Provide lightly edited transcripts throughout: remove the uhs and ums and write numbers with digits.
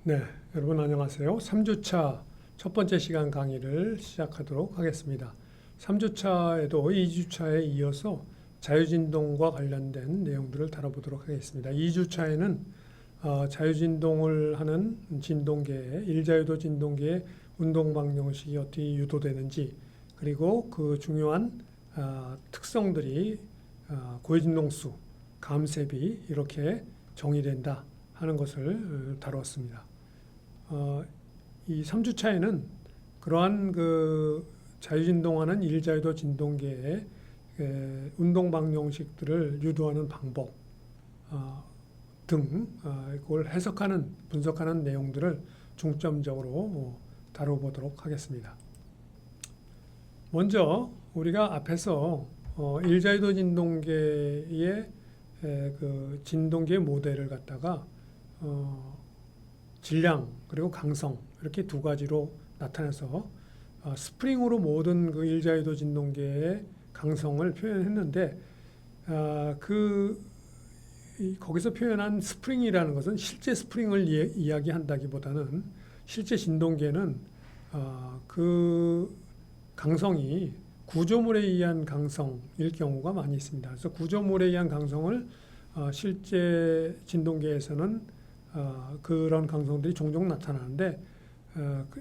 네, 여러분 안녕하세요. 3주차 첫 번째 시간 강의를 시작하도록 하겠습니다. 3주차에도 2주차에 이어서 자유진동과 관련된 내용들을 다뤄보도록 하겠습니다. 2주차에는 자유진동을 하는 진동계의 일자유도 진동계의 운동 방정식이 어떻게 유도되는지, 그리고 그 중요한 특성들이 고해진동수, 감쇄비 이렇게 정의된다 하는 것을 다루었습니다. 이 3주차에는 그러한 그 자유진동하는 일자유도 진동계의 운동 방정식들을 유도하는 방법 등 그걸 해석하는, 분석하는 내용들을 중점적으로 다뤄보도록 하겠습니다. 먼저 우리가 앞에서 일자유도 진동계의 그 진동계 모델을 갖다가 질량 그리고 강성 이렇게 두 가지로 나타내서 스프링으로 모든 그 일자유도 진동계의 강성을 표현했는데, 거기서 표현한 스프링이라는 것은 실제 스프링을 이야기한다기보다는 실제 진동계는 그 강성이 구조물에 의한 강성일 경우가 많이 있습니다. 그래서 구조물에 의한 강성을 실제 진동계에서는 그런 강성들이 종종 나타나는데,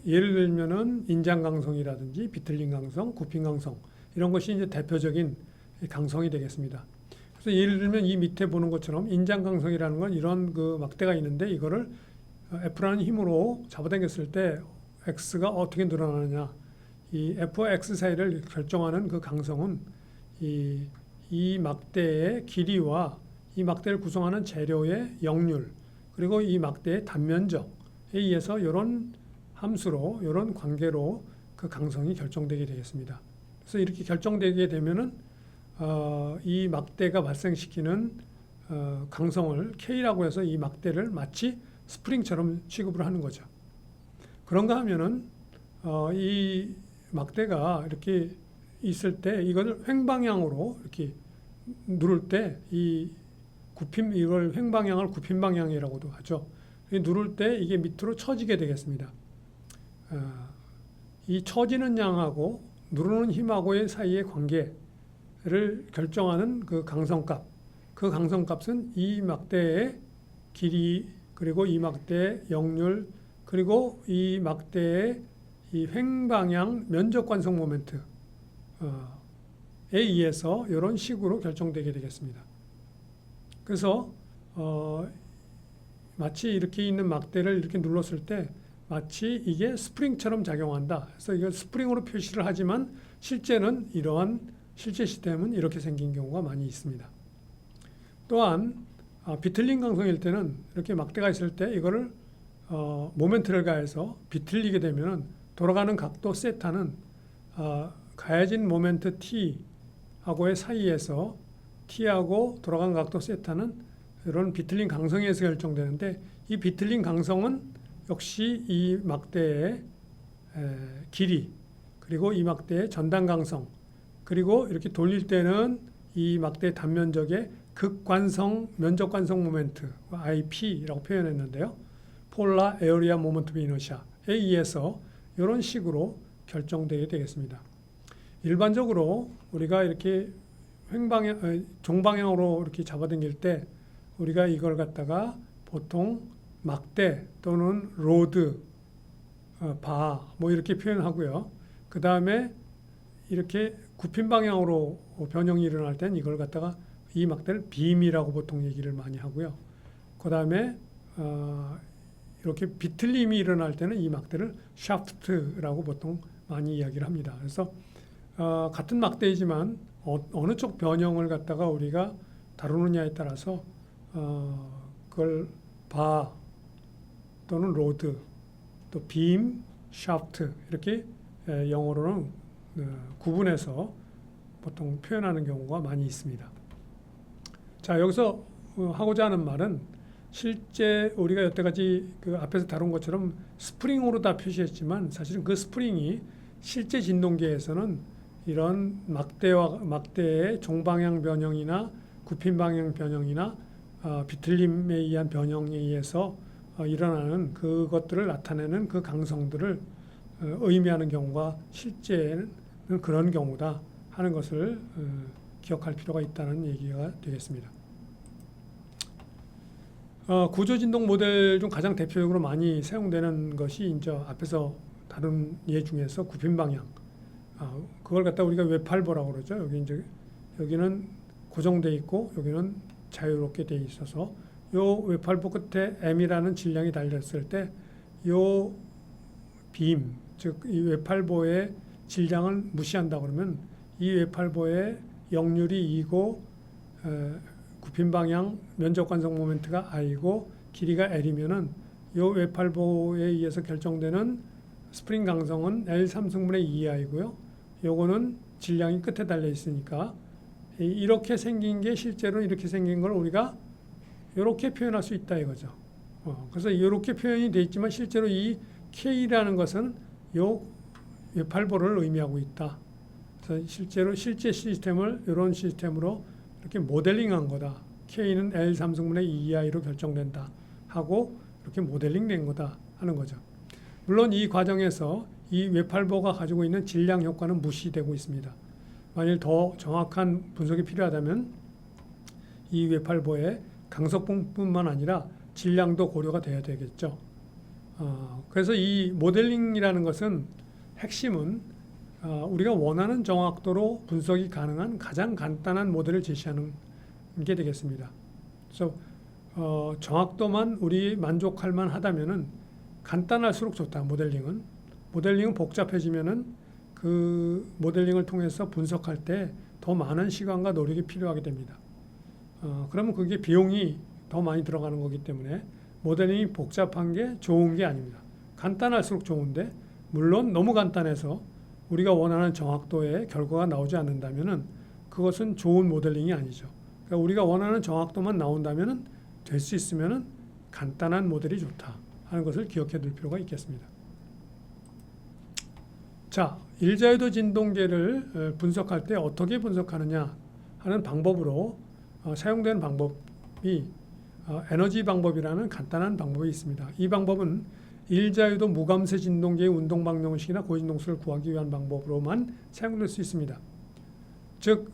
예를 들면은 인장 강성이라든지 비틀림 강성, 굽힘 강성 이런 것이 이제 대표적인 강성이 되겠습니다. 그래서 예를 들면 이 밑에 보는 것처럼 인장 강성이라는 건 이런 그 막대가 있는데, 이거를 F라는 힘으로 잡아당겼을 때 X가 어떻게 늘어나느냐, 이 F와 X 사이를 결정하는 그 강성은 이 막대의 길이와 이 막대를 구성하는 재료의 역률, 그리고 이 막대의 단면적에 의해서 이런 함수로, 이런 관계로 그 강성이 결정되게 되겠습니다. 그래서 이렇게 결정되게 되면은 이 막대가 발생시키는 강성을 K라고 해서 이 막대를 마치 스프링처럼 취급을 하는 거죠. 그런가 하면은 이 막대가 이렇게 있을 때 이걸 횡방향으로 이렇게 누를 때 이걸 횡방향을 굽힘 방향이라고도 하죠. 누를 때 이게 밑으로 처지게 되겠습니다. 이 처지는 양하고 누르는 힘하고의 사이의 관계를 결정하는 그 강성값, 그 강성값은 이 막대의 길이, 그리고 이 막대의 역률, 그리고 이 막대의 이 횡방향 면적 관성 모멘트에 의해서 이런 식으로 결정되게 되겠습니다. 그래서 마치 이렇게 있는 막대를 이렇게 눌렀을 때 마치 이게 스프링처럼 작용한다. 그래서 이걸 스프링으로 표시를 하지만 실제는 이러한 실제 시스템은 이렇게 생긴 경우가 많이 있습니다. 또한 비틀림 강성일 때는 이렇게 막대가 있을 때 이거를 모멘트를 가해서 비틀리게 되면은 돌아가는 각도 세타는 가해진 모멘트 T하고의 사이에서 T하고 돌아가는 각도 세타는 이런 비틀림 강성에서 결정되는데, 이 비틀림 강성은 역시 이 막대의 길이, 그리고 이 막대의 전단 강성, 그리고 이렇게 돌릴 때는 이 막대의 단면적의 극관성 면적 관성 모멘트 IP라고 표현했는데요. 폴라 에어리아 모먼트 이너시아에 의해서 이런 식으로 결정되게 되겠습니다. 일반적으로 우리가 이렇게 종방향으로 이렇게 잡아당길 때 우리가 이걸 갖다가 보통 막대 또는 로드, 뭐 이렇게 표현하고요. 그 다음에 이렇게 굽힘 방향으로 변형이 일어날 땐 이걸 갖다가 이 막대를 빔이라고 보통 얘기를 많이 하고요. 그 다음에 이렇게 비틀림이 일어날 때는 이 막대를 샤프트라고 보통 많이 이야기를 합니다. 그래서 같은 막대이지만 어느 쪽 변형을 갖다가 우리가 다루느냐에 따라서 그걸 바 또는 로드, 또 빔, 샤프트 이렇게 영어로는 구분해서 보통 표현하는 경우가 많이 있습니다. 자, 여기서 하고자 하는 말은 실제 우리가 여태까지 그 앞에서 다룬 것처럼 스프링으로 다 표시했지만, 사실은 그 스프링이 실제 진동계에서는 이런 막대의 종방향 변형이나 굽힘 방향 변형이나 비틀림에 의한 변형에 의해서 일어나는 그것들을 나타내는 그 강성들을 의미하는 경우가 실제는 그런 경우다 하는 것을 기억할 필요가 있다는 얘기가 되겠습니다. 구조진동 모델 중 가장 대표적으로 많이 사용되는 것이 이제 앞에서 다룬 예 중에서 굽힌 방향. 그걸 갖다 우리가 웹팔보라고 그러죠. 여기는 고정돼 있고 여기는 자유롭게 돼 있어서 요 웹팔보 끝에 M이라는 질량이 달렸을 때 요 빔, 즉 이 웹팔보의 질량을 무시한다 그러면 이 웹팔보의 역률이 2고 굽힌 방향 면적 관성 모멘트가 I고 길이가 L이면은 요 웹팔보에 의해서 결정되는 스프링 강성은 L 3승분의 2I고요. 요거는 질량이 끝에 달려 있으니까 이렇게 생긴 게 실제로 이렇게 생긴 걸 우리가 이렇게 표현할 수 있다 이거죠. 그래서 이렇게 표현이 돼 있지만 실제로 이 K라는 것은 요 웹팔보를 의미하고 있다. 그래서 실제로 실제 시스템을 이런 시스템으로 이렇게 모델링한 거다. K는 L 3승분의 2I로 결정된다 하고 이렇게 모델링 된 거다 하는 거죠. 물론 이 과정에서 이 웹팔보가 가지고 있는 질량 효과는 무시되고 있습니다. 만일 더 정확한 분석이 필요하다면 이 웹팔보의 강석뿐만 아니라 질량도 고려가 돼야 되겠죠. 그래서 이 모델링이라는 것은 핵심은 우리가 원하는 정확도로 분석이 가능한 가장 간단한 모델을 제시하는 게 되겠습니다. 그래서 정확도만 우리 만족할 만하다면은 간단할수록 좋다. 모델링은 복잡해지면은 그 모델링을 통해서 분석할 때 더 많은 시간과 노력이 필요하게 됩니다. 그러면 그게 비용이 더 많이 들어가는 거기 때문에 모델링이 복잡한 게 좋은 게 아닙니다. 간단할수록 좋은데 물론 너무 간단해서 우리가 원하는 정확도의 결과가 나오지 않는다면은 그것은 좋은 모델링이 아니죠. 그러니까 우리가 원하는 정확도만 나온다면은 될 수 있으면은 간단한 모델이 좋다 하는 것을 기억해 둘 필요가 있겠습니다. 자, 일자유도 진동계를 분석할 때 어떻게 분석하느냐 하는 방법으로 사용되는 방법이 에너지 방법이라는 간단한 방법이 있습니다. 이 방법은 일자유도 무감쇄 진동계의 운동 방정식이나 고진동수를 구하기 위한 방법으로만 사용될 수 있습니다. 즉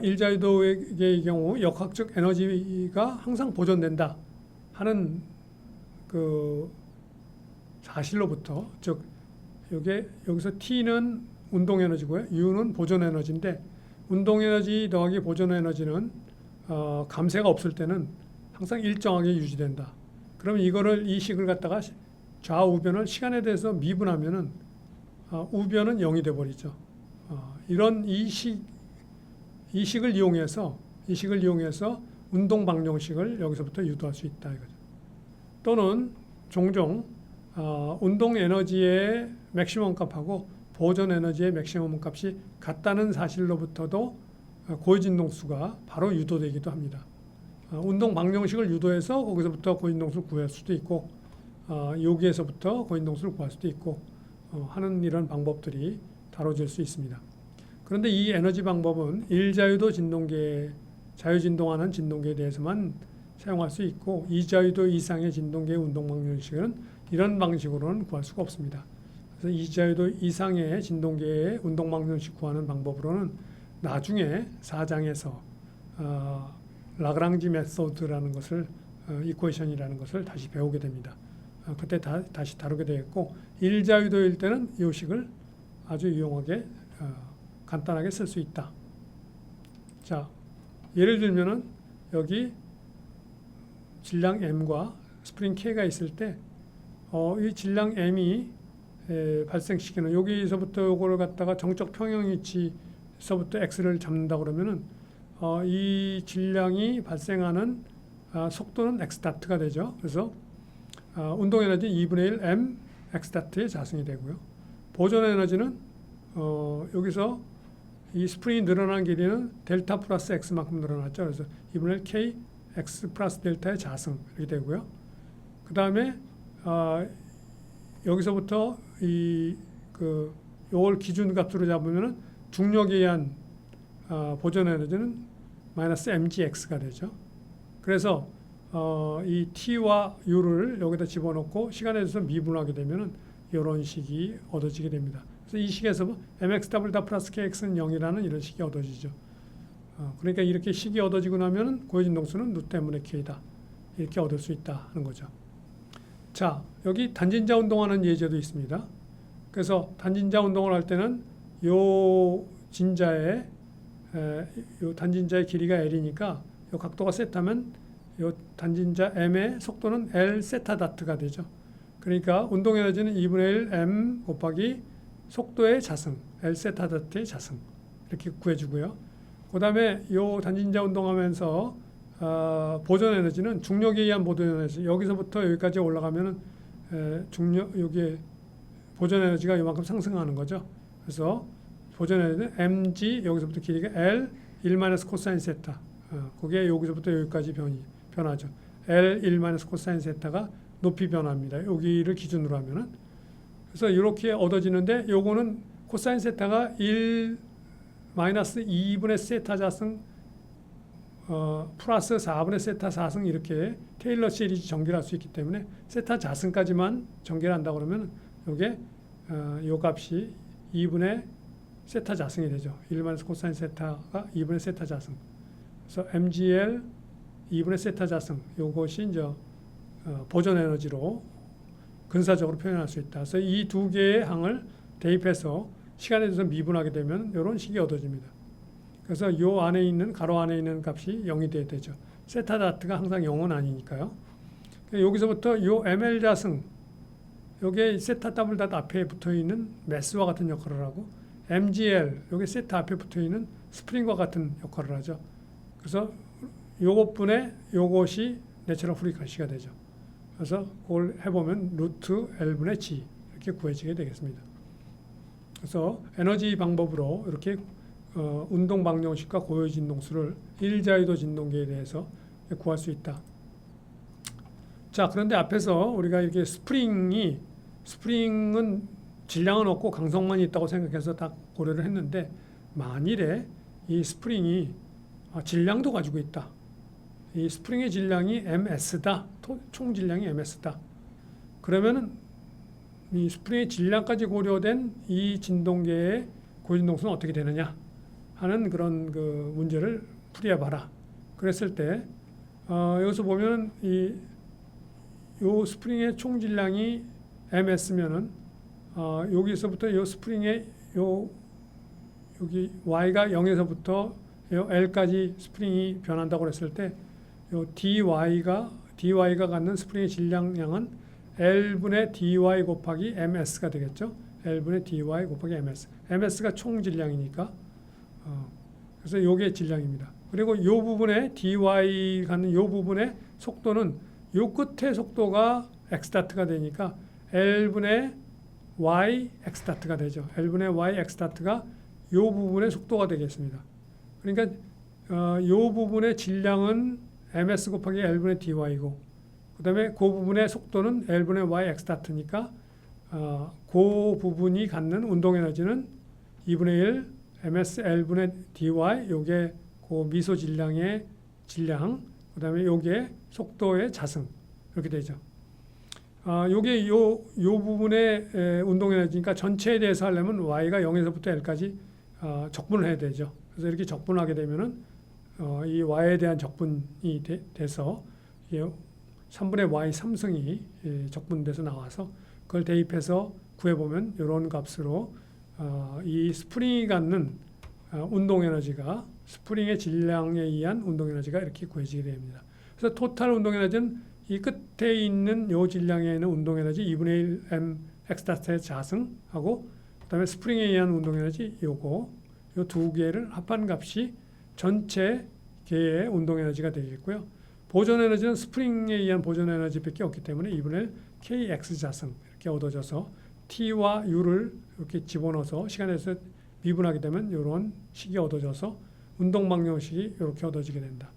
일자유도의 경우 역학적 에너지가 항상 보존된다 하는 그 사실로부터, 즉 여기서 T는 운동 에너지고요, U는 보존 에너지인데 운동 에너지 더하기 보존 에너지는 감쇄가 없을 때는 항상 일정하게 유지된다. 그러면 이 식을 갖다가 좌우변을 시간에 대해서 미분하면은 우변은 0이 돼 버리죠. 이런 이 식을 이용해서 운동 방정식을 여기서부터 유도할 수 있다 이거죠. 또는 종종 운동 에너지의 맥시멈 값하고 보존 에너지의 맥시멈 값이 같다는 사실로부터도 고진동수가 바로 유도되기도 합니다. 운동 방정식을 유도해서 거기서부터 고진동수를 구할 수도 있고 여기에서부터 고진동수를 구할 수도 있고 하는 이런 방법들이 다뤄질 수 있습니다. 그런데 이 에너지 방법은 일자유도 진동계, 자유진동하는 진동계에 대해서만 사용할 수 있고 이자유도 이상의 진동계의 운동 방정식은 이런 방식으로는 구할 수가 없습니다. 그래서 이자유도 이상의 진동계의 운동 방정식 구하는 방법으로는 나중에 4장에서 라그랑지 메소드라는 것을 이퀘이션이라는 것을 다시 배우게 됩니다. 그때 다시 다루게 되겠고 일자유도일 때는 이 식을 아주 유용하게 간단하게 쓸 수 있다. 자, 예를 들면은 여기 질량 M과 스프링 K가 있을 때 이 질량 M이 발생시키는 여기서부터 요거를 갖다가 정적 평형 위치서부터 X를 잡는다 그러면은 이 질량이 발생하는 속도는 X 다트가 되죠. 그래서 운동 에너지 2분의 1 M X 다트의 자승이 되고요. 보존 에너지는 여기서 이 스프링이 늘어난 길이는 델타 플러스 X만큼 늘어났죠. 그래서 2분의 1 K X 플러스 델타의 자승 이렇게 되고요. 그 다음에 여기서부터 요걸 기준값으로 잡으면은 중력에 의한 보존 에너지는 마이너스 mgx가 되죠. 그래서 이 t와 u를 여기다 집어넣고 시간에 대해서 미분하게 되면은 이런 식이 얻어지게 됩니다. 그래서 이 식에서 mx 더블 다 플러스 kx는 0이라는 이런 식이 얻어지죠. 그러니까 이렇게 식이 얻어지고 나면은 고해진 동수는 루트 m분의 k다. 이렇게 얻을 수 있다 하는 거죠. 자, 여기 단진자 운동하는 예제도 있습니다. 그래서 단진자 운동을 할 때는 요 진자의 요 단진자의 길이가 l이니까 요 각도가 세타면 요 단진자 m의 속도는 l 세타 다트가 되죠. 그러니까 운동 에너지는 2분의 1 m 곱하기 속도의 자승 l 세타 다트의 자승 이렇게 구해주고요. 그 다음에 요 단진자 운동하면서 보존 에너지는 중력에 의한 보존 에너지 여기서부터 여기까지 올라가면은 중력 여기에 보존 에너지가 이만큼 상승하는 거죠. 그래서 보존 에너지는 mg 여기서부터 길이가 l 1 마이너스 코사인 세타 그게 여기서부터 여기까지 변하죠. l 1 마이너스 코사인 세타가 높이 변합니다. 여기를 기준으로 하면은 그래서 이렇게 얻어지는데 요거는 코사인 세타가 1 마이너스 2분의 세타 자승 플러스 4분의 세타 4승 이렇게 테일러 시리즈 전개를 할 수 있기 때문에 세타 자승까지만 전개를 한다 그러면 요게 요 값이 2분의 세타 자승이 되죠. 1 마이너스 코사인 세타가 2분의 세타 자승. 그래서 mgl 2분의 세타 자승 요것이 이제 보존 에너지로 근사적으로 표현할 수 있다. 그래서 이 두 개의 항을 대입해서 시간에 대해서 미분하게 되면 이런 식이 얻어집니다. 그래서 요 안에 있는 가로 안에 있는 값이 0이 돼야 되죠. 세타 다트가 항상 0은 아니니까요. 여기서부터 요 ml 자승 요게 세타 더블 닷 앞에 붙어 있는 매스와 같은 역할을 하고 mgl 요게 세타 앞에 붙어 있는 스프링과 같은 역할을 하죠. 그래서 요것분의 요것이 내추럴 프리퀀시가 되죠. 그래서 그걸 해보면 루트 L분의 G 이렇게 구해지게 되겠습니다. 그래서 에너지 방법으로 이렇게 운동 방정식과 고유 진동수를 일자유도 진동계에 대해서 구할 수 있다. 자, 그런데 앞에서 우리가 이렇게 스프링은 질량은 없고 강성만 있다고 생각해서 다 고려를 했는데 만일에 이 스프링이 질량도 가지고 있다. 이 스프링의 질량이 ms다. 총 질량이 ms다. 그러면은 이 스프링의 질량까지 고려된 이 진동계의 고진동수는 어떻게 되느냐 하는 그런 그 문제를 풀이해봐라. 그랬을 때 여기서 보면 요 스프링의 총 질량이 ms면은 여기서부터 요 스프링의 여기 y가 0에서부터 l까지 스프링이 변한다고 했을 때 요 dy가 갖는 스프링의 질량량은 L분의 dy 곱하기 ms가 되겠죠. L분의 dy 곱하기 ms. ms가 총 질량이니까. 그래서 요게 질량입니다. 그리고 요 부분에 dy 갖는 요 부분의 속도는 요 끝의 속도가 x 다트가 되니까 L분의 y x 다트가 되죠. L분의 y x 다트가 요 부분의 속도가 되겠습니다. 그러니까 요 부분의 질량은 ms 곱하기 L분의 dy고 그 다음에 그 부분의 속도는 L분의 y x 다트니까 그 부분이 갖는 운동 에너지는 2분의 1 ms L분의 dy 요게 그 미소 질량의 질량 그 다음에 요게 속도의 자승 이렇게 되죠. 요게 요 부분의 운동 에너지니까 전체에 대해서 하려면 y가 0에서부터 l까지 적분을 해야 되죠. 그래서 이렇게 적분하게 되면은 이 y에 대한 적분이 돼서 3분의 y 3승이 적분돼서 나와서 그걸 대입해서 구해보면 이런 값으로 이 스프링이 갖는 운동 에너지가 스프링의 질량에 의한 운동 에너지가 이렇게 구해지게 됩니다. 그래서 토탈 운동 에너지는 이 끝에 있는 요 질량에 있는 운동 에너지 2분의 1 m x 다트의 자승하고 그다음에 스프링에 의한 운동 에너지 요거 요 두 개를 합한 값이 전체 개의 운동 에너지가 되겠고요. 보존 에너지는 스프링에 의한 보존 에너지밖에 없기 때문에 2분의 1 kx 자승 이렇게 얻어져서 t와 u를 이렇게 집어넣어서 시간에서 미분하게 되면 이런 식이 얻어져서 운동 방정식이 이렇게 얻어지게 된다.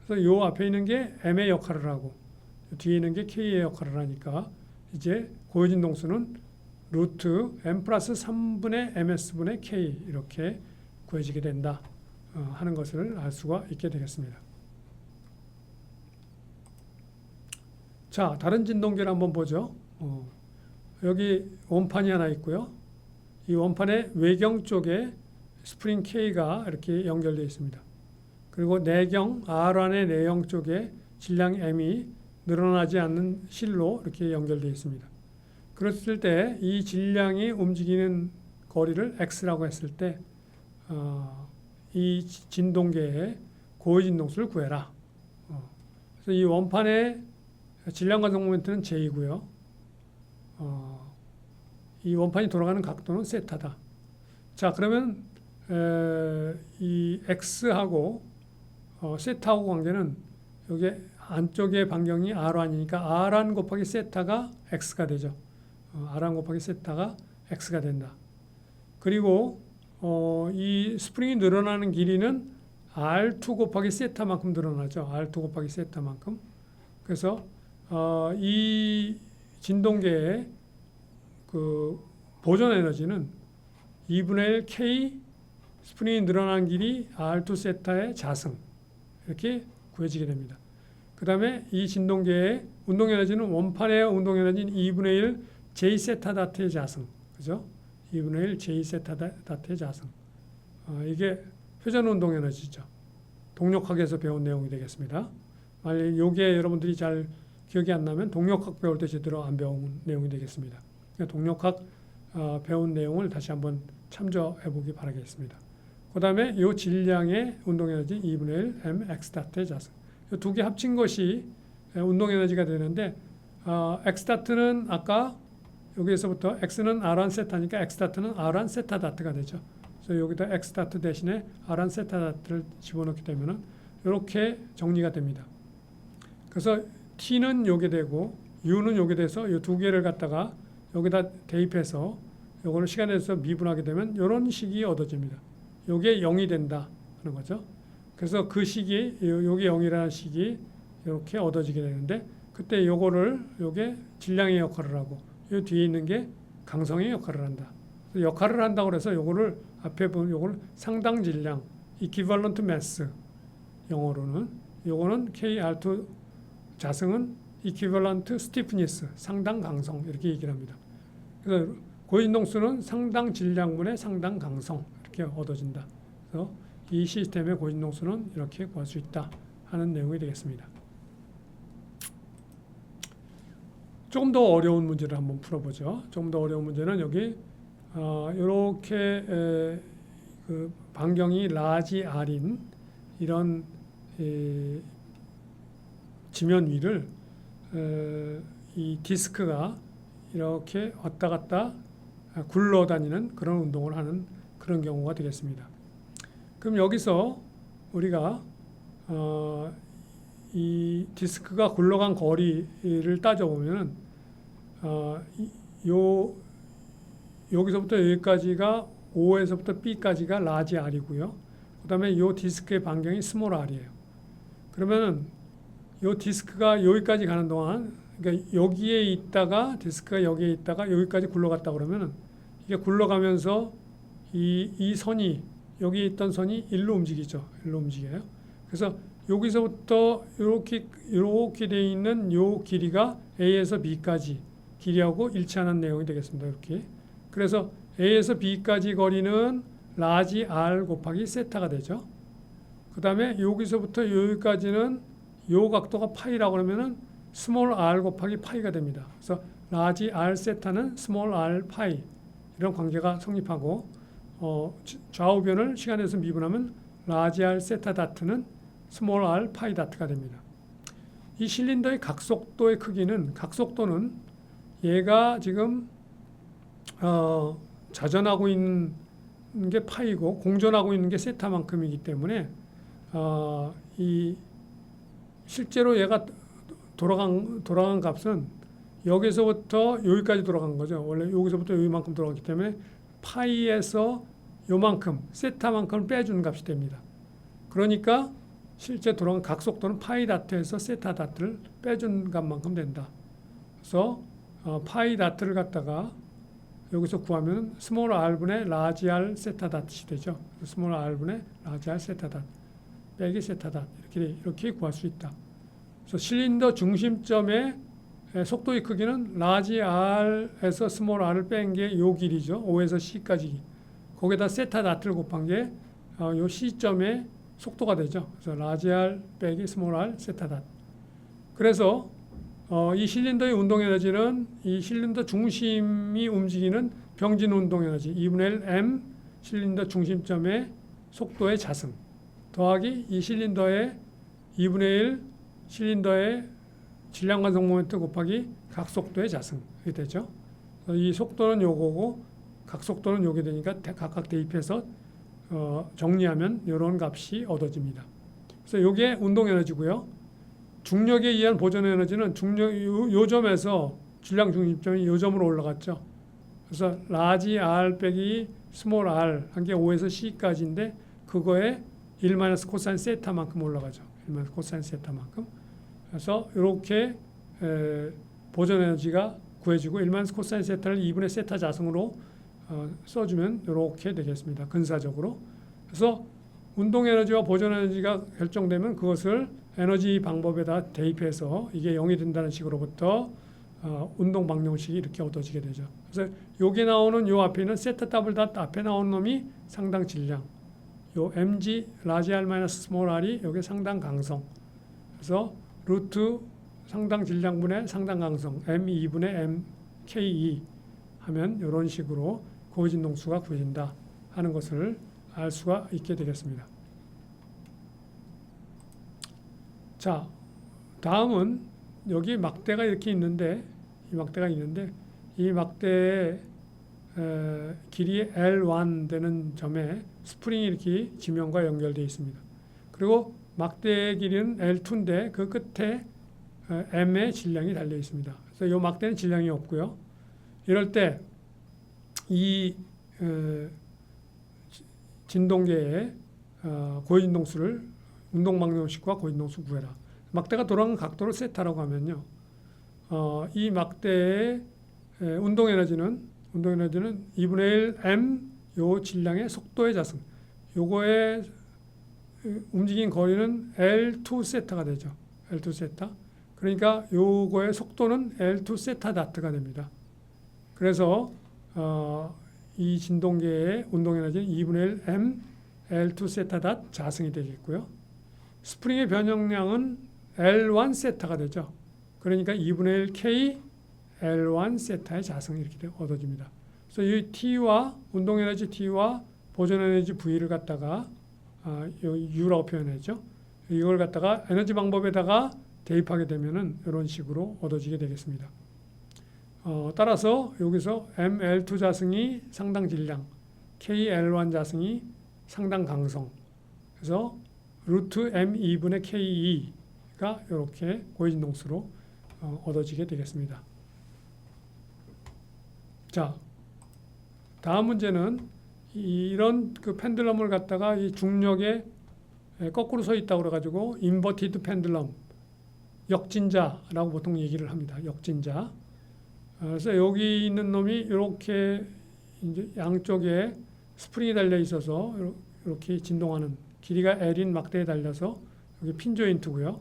그래서 요 앞에 있는 게 m의 역할을 하고 뒤에 있는 게 k의 역할을 하니까 이제 고유진 동수는 루트 m 플러스 3분의 ms분의 k 이렇게 구해지게 된다 하는 것을 알 수가 있게 되겠습니다. 자, 다른 진동계를 한번 보죠. 여기 원판이 하나 있고요. 이 원판의 외경 쪽에 스프링 K가 이렇게 연결되어 있습니다. 그리고 내경 R1의 내형 쪽에 질량 M이 늘어나지 않는 실로 이렇게 연결되어 있습니다. 그랬을 때 이 질량이 움직이는 거리를 X라고 했을 때 이 진동계의 고유 진동수를 구해라. 그래서 이 원판의 질량 가속 모멘트는 J이고요. 이 원판이 돌아가는 각도는 세타다. 자, 그러면 이 X하고 세타하고 관계는 여기 안쪽의 반경이 R1이니까 R1 곱하기 세타가 X가 되죠. R1 곱하기 세타가 X가 된다. 그리고 이 스프링이 늘어나는 길이는 R2 곱하기 세타만큼 늘어나죠. R2 곱하기 세타만큼. 그래서 이 진동계의 그 보존 에너지는 2분의 1 K 스프링이 늘어난 길이 R2 세타의 자승 이렇게 구해지게 됩니다. 그 다음에 이 진동계의 운동 에너지는 원판의 운동 에너지는 2분의 1 J 세타 다트의 자승, 그죠? 2분의 1 J 세타 다트의 자승. 이게 회전 운동 에너지죠. 동력학에서 배운 내용이 되겠습니다. 만약 요게 여러분들이 잘 기억이 안 나면 동력학 배울 때 제대로 안 배운 내용이 되겠습니다. 동력학 배운 내용을 다시 한번 참조해 보기 바라겠습니다. 그 다음에 이 질량의 운동에너지 2분의 1 m x 다트의 자승. 이 두 개 합친 것이 운동에너지가 되는데 x 다트는 아까 여기에서부터 x는 r1 세타니까 x 다트는 r1 세타 다트가 되죠. 그래서 여기다 x 다트 대신에 r1 세타 다트를 집어넣게 되면은 이렇게 정리가 됩니다. 그래서 t는 요게 되고 u는 요게 돼서 이 두 개를 갖다가 여기다 대입해서 요거를 시간에서 미분하게 되면 이런 식이 얻어집니다. 요게 0이 된다 하는 거죠. 그래서 그 식이 요게 0이라는 식이 이렇게 얻어지게 되는데 그때 요게 질량의 역할을 하고 요 뒤에 있는 게 강성의 역할을 한다. 역할을 한다고 해서 요거를 앞에 보면 요걸 상당 질량 equivalent mass 영어로는 요거는 KR2 자승은 equivalent stiffness 상당 강성 이렇게 얘기를 합니다. 그래서 고진동수는 상당 질량분의 상당 강성 이렇게 얻어진다. 그래서 이 시스템의 고진동수는 이렇게 구할 수 있다 하는 내용이 되겠습니다. 조금 더 어려운 문제를 한번 풀어보죠. 조금 더 어려운 문제는 여기 이렇게 그 반경이 라지 R인 이런 지면 위를 이 디스크가 이렇게 왔다 갔다 굴러다니는 그런 운동을 하는 그런 경우가 되겠습니다. 그럼 여기서 우리가 이 디스크가 굴러간 거리를 따져보면 여기서부터 여기까지가 O에서부터 B까지가 라지 R이고요. 그 다음에 이 디스크의 반경이 스몰 R이에요. 그러면 이 디스크가 여기까지 가는 동안 그러니까 여기에 있다가 디스크가 여기에 있다가 여기까지 굴러갔다 그러면 이게 굴러가면서 이 선이 여기 있던 선이 일로 움직이죠. 일로 움직여요. 그래서 여기서부터 이렇게 되어 있는 요 길이가 A에서 B까지 길이하고 일치하는 내용이 되겠습니다. 이렇게. 그래서 A에서 B까지 거리는 라지 R 곱하기 세타가 되죠. 그 다음에 여기서부터 여기까지는 요 각도가 파이라고 하면은 스몰 r 곱하기 파이가 됩니다. 그래서 라지 R 세타는 스몰 r 파이 이런 관계가 성립하고 좌우변을 시간에서 미분하면 라지 R 세타 다트는 스몰 r 파이 다트가 됩니다. 이 실린더의 각속도의 크기는 각속도는 얘가 지금 자전하고 있는 게 파이고 공전하고 있는 게 세타만큼이기 때문에 이 실제로 얘가 돌아간 값은 여기서부터 여기까지 돌아간 거죠. 원래 여기서부터 여기만큼 돌아갔기 때문에 파이에서 요만큼 세타만큼 빼주는 값이 됩니다. 그러니까 실제 돌아간 각속도는 파이 다트에서 세타 다트를 빼준 값만큼 된다. 그래서 파이 다트를 갖다가 여기서 구하면 스몰 r분의 라지 r 세타 다트이 되죠. 스몰 r분의 라지 r 세타 다트 빼기 세타 다트 이렇게 구할 수 있다. 그래서 실린더 중심점의 속도의 크기는 라지 r에서 스몰 r을 뺀 게 요 길이죠. O에서 C까지. 거기다 세타 다트를 곱한 게 요 C점의 속도가 되죠. 그래서 라지 r 빼기 스몰 r 세타 다트. 그래서 이 실린더의 운동 에너지는 이 실린더 중심이 움직이는 병진 운동 에너지 2분의 1 m 실린더 중심점의 속도의 자승 더하기 이 실린더의 2분의 1 실린더의 질량 관성 모멘트 곱하기 각 속도의 자승 이렇게 되죠. 이 속도는 요거고 각 속도는 요게 되니까 각각 대입해서 정리하면 이런 값이 얻어집니다. 그래서 요게 운동 에너지고요. 중력에 의한 보존 에너지는 요 점에서 질량 중심점이 요 점으로 올라갔죠. 그래서 라지 r 빼기 스몰 r 한 게 5에서 c까지인데 그거에 1 코사인 세타만큼 올라가죠. 1 코사인 세타만큼. 그래서 이렇게 보존 에너지가 구해지고 1 코사인 세타를 2분의 세타 자승으로 써주면 이렇게 되겠습니다. 근사적으로. 그래서 운동 에너지와 보존 에너지가 결정되면 그것을 에너지 방법에다 대입해서 이게 0이 된다는 식으로부터 운동 방정식이 이렇게 얻어지게 되죠. 그래서 여기 나오는 요 앞에 있는 세타 더블 닷 앞에 나오는 놈이 상당 질량. 요 mg 라지 r 마이너스 스몰 r이 여기 상당 강성. 그래서 루트 상당 질량분의 상당 강성 m2분의 m ke 하면 이런 식으로 고진동수가 구해진다 하는 것을 알 수가 있게 되겠습니다. 자, 다음은 여기 막대가 이렇게 있는데 이 막대의 길이 L1 되는 점에 스프링이 이렇게 지면과 연결되어 있습니다. 그리고 막대의 길이는 L2인데 그 끝에 M의 질량이 달려 있습니다. 그래서 이 막대는 질량이 없고요. 이럴 때 이 진동계의 고진동수를 운동방정식과 고진동수 구해라. 막대가 돌아가는 각도를 세타라고 하면요. 이 막대의 운동 에너지는 2분의 1 m 요 질량의 속도의 자승. 요거의 움직인 거리는 L2 세타가 되죠. L2 세타. 그러니까 요거의 속도는 L2 세타 다트가 됩니다. 그래서 이 진동계의 운동 에너지는 2분의 1 m L2 세타 닷 자승이 되겠고요. 스프링의 변형량은 L1 세타가 되죠. 그러니까 2분의 1 K L1 세타의 자승이 이렇게 얻어집니다. 그래서 이 T와 운동 에너지 T와 보존 에너지 V를 갖다가 U라고 표현했죠. 이걸 갖다가 에너지 방법에다가 대입하게 되면은 이런 식으로 얻어지게 되겠습니다. 따라서 여기서 ML2 자승이 상당 질량, KL1 자승이 상당 강성. 그래서 루트 M2분의 KE가 이렇게 고진동수로 얻어지게 되겠습니다. 자, 다음 문제는 이런 그 펜들럼을 갖다가 이 중력에 거꾸로 서 있다고 그래가지고 인버티드 펜들럼, 역진자라고 보통 얘기를 합니다. 역진자. 그래서 여기 있는 놈이 이렇게 이제 양쪽에 스프링이 달려 있어서 이렇게 진동하는 길이가 L인 막대에 달려서 여기 핀 조인트고요.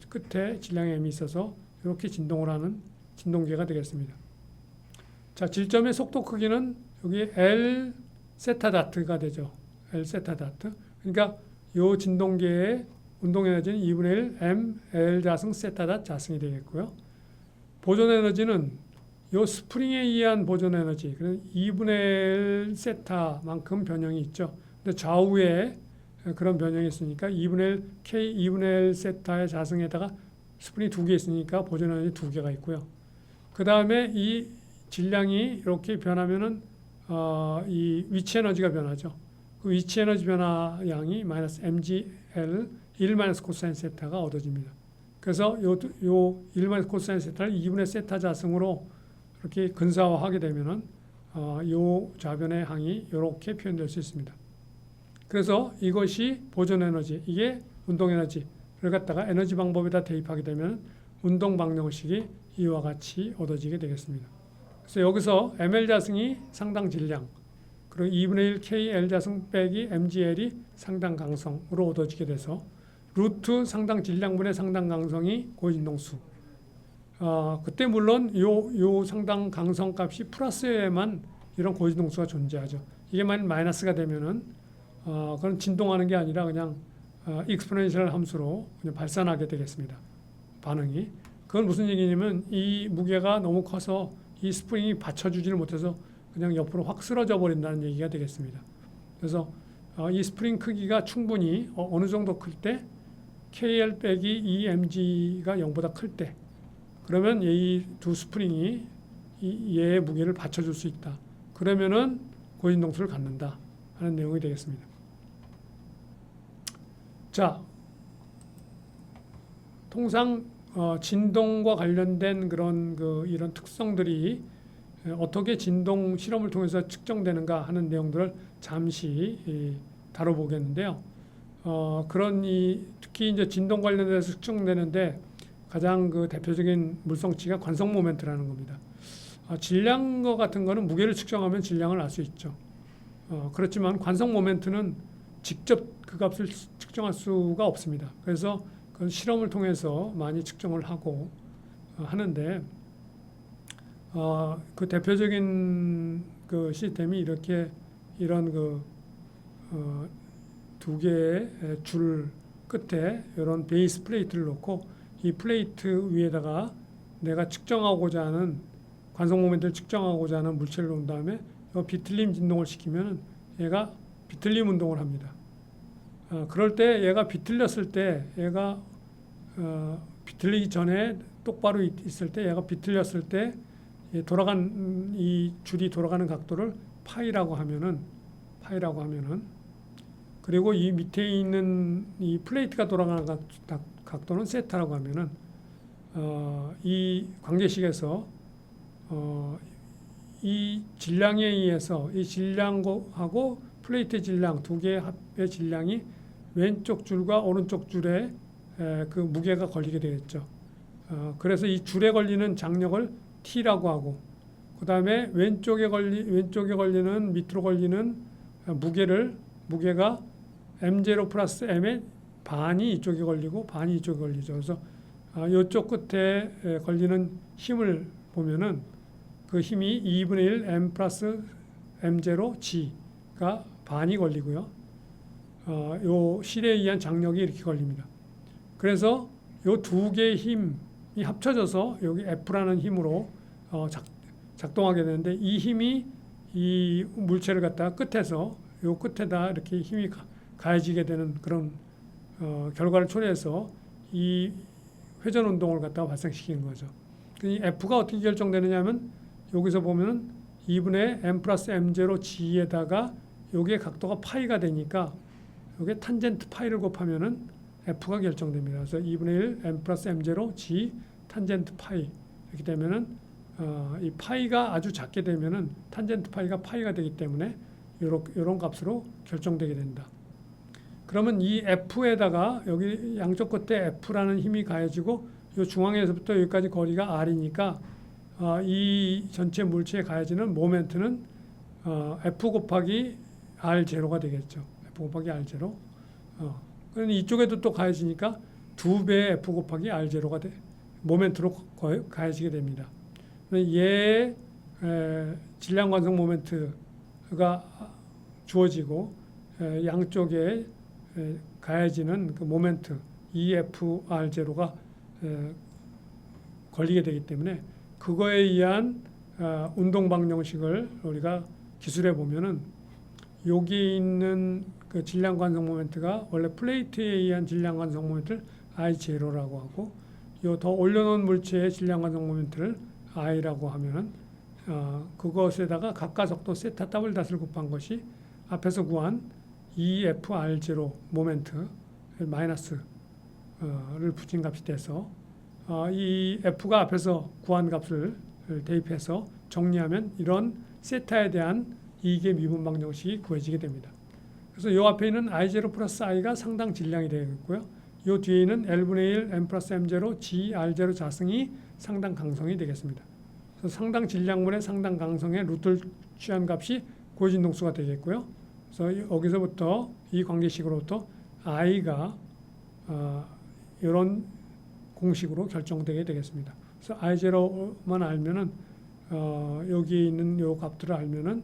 끝에 질량의 M이 있어서 이렇게 진동을 하는 진동계가 되겠습니다. 자, 질점의 속도 크기는 여기 L 세타 다트가 되죠. L 세타 다트. 그러니까 이 진동계의 운동 에너지는 2분의 1 m L 자승 세타 닷 자승이 되겠고요. 보존 에너지는 이 스프링에 의한 보존 에너지, 2분의 1 세타만큼 변형이 있죠. 근데 좌우에 그런 변형이 있으니까 2분의 1 K 2분의 1 세타의 자승에다가 스프링이 2개 있으니까 보존 에너지 2개가 있고요. 그 다음에 이 질량이 이렇게 변하면은 이 위치 에너지가 변하죠. 그 위치 에너지 변화량이 마이너스 mgl 1 마이너스 코사인 세타가 얻어집니다. 그래서 요 1 마이너스 코사인 세타를 2분의 세타 자승으로 이렇게 근사화하게 되면은 요 좌변의 항이 이렇게 표현될 수 있습니다. 그래서 이것이 보존 에너지, 이게 운동 에너지를 갖다가 에너지 방법에다 대입하게 되면 운동 방정식이 이와 같이 얻어지게 되겠습니다. 그래서 여기서 ml 자승이 상당 질량, 그리고 2분의 1 KL 자승 빼기 MGL이 상당 강성으로 얻어지게 돼서 루트 상당 질량분의 상당 강성이 고진동수, 그때 물론 요 상당 강성 값이 플러스에만 이런 고진동수가 존재하죠. 이게 만약 마이너스가 되면은 그건 진동하는 게 아니라 그냥 익스포넨셜 함수로 그냥 발산하게 되겠습니다. 반응이. 그건 무슨 얘기냐면 이 무게가 너무 커서 이 스프링이 받쳐주지를 못해서 그냥 옆으로 확 쓰러져 버린다는 얘기가 되겠습니다. 그래서 이 스프링 크기가 충분히 어느 정도 클 때 KL 빼기 EMG가 0보다 클 때 그러면 이 두 스프링이 얘의 무게를 받쳐줄 수 있다. 그러면은 고진동수를 갖는다 하는 내용이 되겠습니다. 자, 통상 진동과 관련된 그런 이런 특성들이 어떻게 진동 실험을 통해서 측정되는가 하는 내용들을 잠시 다뤄보겠는데요. 그런 특히 이제 진동 관련해서 측정되는데 가장 대표적인 물성치가 관성 모멘트라는 겁니다. 질량과 같은 거는 무게를 측정하면 질량을 알 수 있죠. 그렇지만 관성 모멘트는 직접 그 값을 측정할 수가 없습니다. 그래서 그 실험을 통해서 많이 측정을 하고 하는데 그 대표적인 그 시스템이 이런 두 개의 줄 끝에 이런 베이스 플레이트를 놓고 이 플레이트 위에다가 내가 측정하고자 하는 관성 모멘트를 측정하고자 하는 물체를 놓은 다음에 비틀림 진동을 시키면 얘가 비틀림 운동을 합니다. 그럴 때 얘가 비틀렸을 때 얘가 비틀리기 전에 똑바로 있을 때 얘가 비틀렸을 때 이 줄이 돌아가는 각도를 파이라고 하면은 그리고 이 밑에 있는 이 플레이트가 돌아가는 각도는 세타라고 하면은 이 관계식에서 이 질량에 의해서 이 질량하고 플레이트 질량 두 개의 합의 질량이 왼쪽 줄과 오른쪽 줄에 그 무게가 걸리게 되겠죠. 그래서 이 줄에 걸리는 장력을 T라고 하고 그 다음에 왼쪽에 걸리는 밑으로 걸리는 무게가 M0 플러스 M의 반이 이쪽에 걸리고 반이 이쪽에 걸리죠. 그래서 이쪽 끝에 걸리는 힘을 보면은 그 힘이 2분의 1 M 플러스 M0 G가 반이 걸리고요. 요 실에 의한 장력이 이렇게 걸립니다. 그래서 요 두 개의 힘이 합쳐져서 여기 F라는 힘으로 작동하게 되는데 이 힘이 이 물체를 갖다가 끝에서 요 끝에다 이렇게 힘이 가해지게 되는 그런 결과를 초래해서 이 회전 운동을 갖다가 발생시키는 거죠. 이 F가 어떻게 결정되느냐 하면 여기서 보면은 2분의 M 플러스 M0 G에다가 여기에 각도가 파이가 되니까 여기에 탄젠트 파이를 곱하면은 F가 결정됩니다. 그래서 2분의 1 M 플러스 M0 G 탄젠트 파이 이렇게 되면은 이 파이가 아주 작게 되면은 탄젠트 파이가 파이가 되기 때문에 이런 값으로 결정되게 된다. 그러면 이 F에다가 여기 양쪽 끝에 F라는 힘이 가해지고 이 중앙에서부터 여기까지 거리가 R이니까 이 전체 물체에 가해지는 모멘트는 F 곱하기 R0가 되겠죠. F 곱하기 R0. 그럼 이쪽에도 또 가해지니까 2배의 F 곱하기 R0가 모멘트로 가해지게 됩니다. 얘의 질량 관성 모멘트가 주어지고 양쪽에 가해지는 그 모멘트 EFR0가 걸리게 되기 때문에 그거에 의한 운동 방정식을 우리가 기술해 보면은 여기 있는 그 질량 관성 모멘트가 원래 플레이트에 의한 질량 관성 모멘트를 I0라고 하고 요 더 올려놓은 물체의 질량 관성 모멘트를 I라고 하면은 그것에다가 각가속도 세타 더블 닷을 곱한 것이 앞에서 구한 EFR0 모멘트 마이너스를 붙인 값이 돼서 이 F가 앞에서 구한 값을 대입해서 정리하면 이런 세타에 대한 이익의 미분 방정식이 구해지게 됩니다. 그래서 이 앞에 있는 I0 플러스 I가 상당 질량이 되겠고요. 이 뒤에 있는 L분의 1 M 플러스 M0 G R0 자승이 상당 강성이 되겠습니다. 그래서 상당 질량분의 상당 강성의 루트를 취한 값이 고진동수가 되겠고요. 그래서 여기서부터 이 관계식으로부터 I가 이런 공식으로 결정되게 되겠습니다. 그래서 I0만 알면은 여기 있는 요 값들을 알면은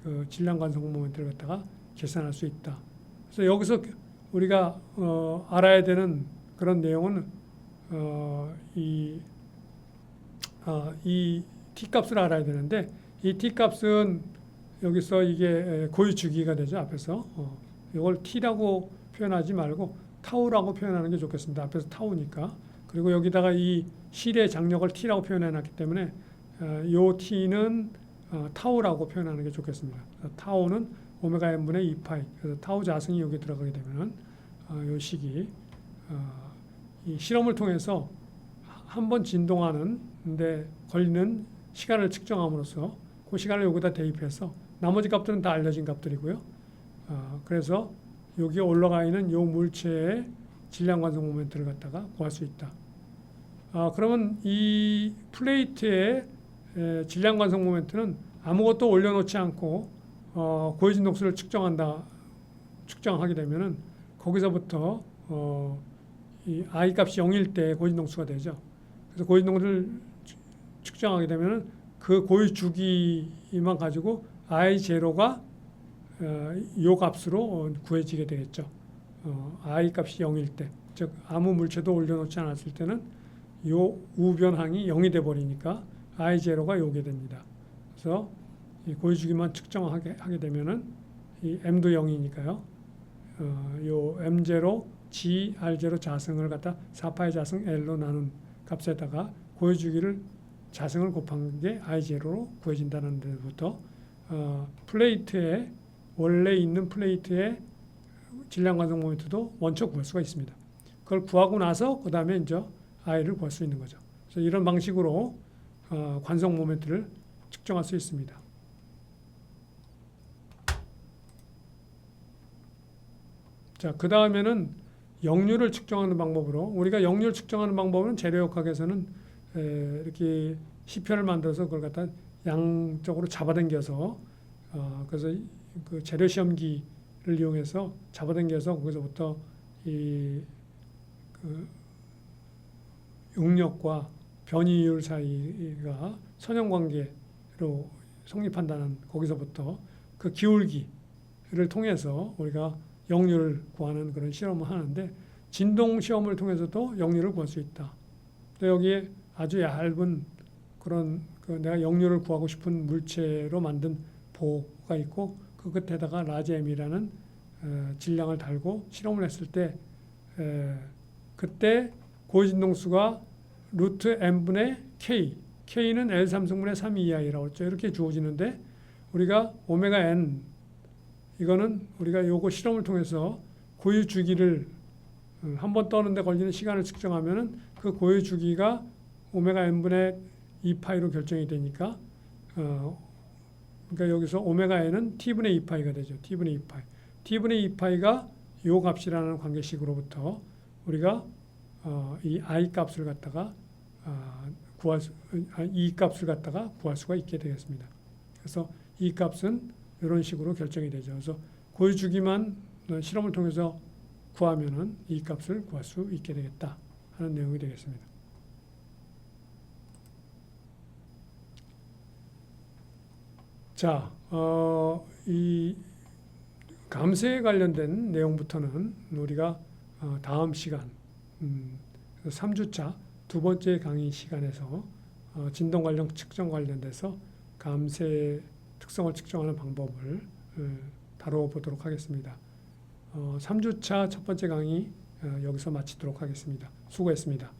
그 질량 관성 모멘트를 갖다가 계산할 수 있다. 그래서 여기서 우리가 알아야 되는 그런 내용은 이 t 값을 알아야 되는데 이 t 값은 여기서 이게 고유 주기가 되죠. 앞에서 이걸 t라고 표현하지 말고 타우라고 표현하는 게 좋겠습니다. 앞에서 타우니까. 그리고 여기다가 이 실의 장력을 t라고 표현해 놨기 때문에 요 t는 타우라고 표현하는 게 좋겠습니다. 타우는 오메가 n분의 2파이. 그래서 타우 자승이 여기 들어가게 되면은 요 식이 이 실험을 통해서 한 번 진동하는데 걸리는 시간을 측정함으로써 그 시간을 여기다 대입해서 나머지 값들은 다 알려진 값들이고요. 그래서 여기에 올라가 있는 요 물체의 질량 관성 모멘트를 갖다가 구할 수 있다. 그러면 이 플레이트의 질량 관성 모멘트는 아무것도 올려놓지 않고 고유 진동수를 측정하게 되면은 거기서부터 이 I 값이 0일 때 고유 진동수가 되죠. 그래서 고유 진동수를 측정하게 되면은 그 고유 주기만 가지고 I0가 요 값으로 구해지게 되겠죠. I 값이 0일 때, 즉 아무 물체도 올려놓지 않았을 때는 요 우변항이 0이 돼 버리니까 I0가 요게 됩니다. 그래서 이 고유 주기만 측정하게 하게 되면은 이 m도 0이니까요. 요 m0 g r0 자승을 갖다 4파의 자승 l로 나눈 값에다가 고유 주기를 자승을 곱한 게 I0로 구해진다는 데부터 플레이트에 원래 있는 플레이트의 질량 관성 모멘트도 원초 구할 수가 있습니다. 그걸 구하고 나서 그 다음에 이제 I를 구할 수 있는 거죠. 그래서 이런 방식으로 관성 모멘트를 측정할 수 있습니다. 자, 그 다음에는 역류를 측정하는 방법으로 우리가 역류를 측정하는 방법은 재료역학에서는 이렇게 시편을 만들어서 그걸 갖다 양쪽으로 잡아당겨서 그래서 그 재료 시험기를 이용해서 잡아당겨서 거기서부터 이 그 응력과 변이율 사이가 선형관계로 성립한다는 거기서부터 그 기울기를 통해서 우리가 역류를 구하는 그런 실험을 하는데 진동 시험을 통해서도 역류를 구할 수 있다. 또 여기에 아주 얇은 그런 내가 역류를 구하고 싶은 물체로 만든 보가 있고 그 끝에다가 라지 m이라는 질량을 달고 실험을 했을 때 그때 고유 진동수가 루트 m분의 k, k는 L3승분의 3EI라고 했죠. 이렇게 주어지는데 우리가 오메가 n 이거는 우리가 요거 실험을 통해서 고유 주기를 한 번 떠는데 걸리는 시간을 측정하면은 그 고유 주기가 오메가 n분의 2파이로 결정이 되니까 그러니까 여기서 오메가 n은 t분의 2파이가 되죠. t분의 2파이. t분의 2파이가 요 값이라는 관계식으로부터 우리가 이 I 값을 갖다가 이 값을 갖다가 구할 수가 있게 되겠습니다. 그래서 이 값은 이런 식으로 결정이 되죠. 그래서 고유 주기만 실험을 통해서 구하면은 이 값을 구할 수 있게 되겠다 하는 내용이 되겠습니다. 자, 이 감쇄에 관련된 내용부터는 우리가 다음 시간 3주차 두 번째 강의 시간에서 진동 관련 측정 관련돼서 감쇄 특성을 측정하는 방법을 다뤄보도록 하겠습니다. 3주차 첫 번째 강의 여기서 마치도록 하겠습니다. 수고했습니다.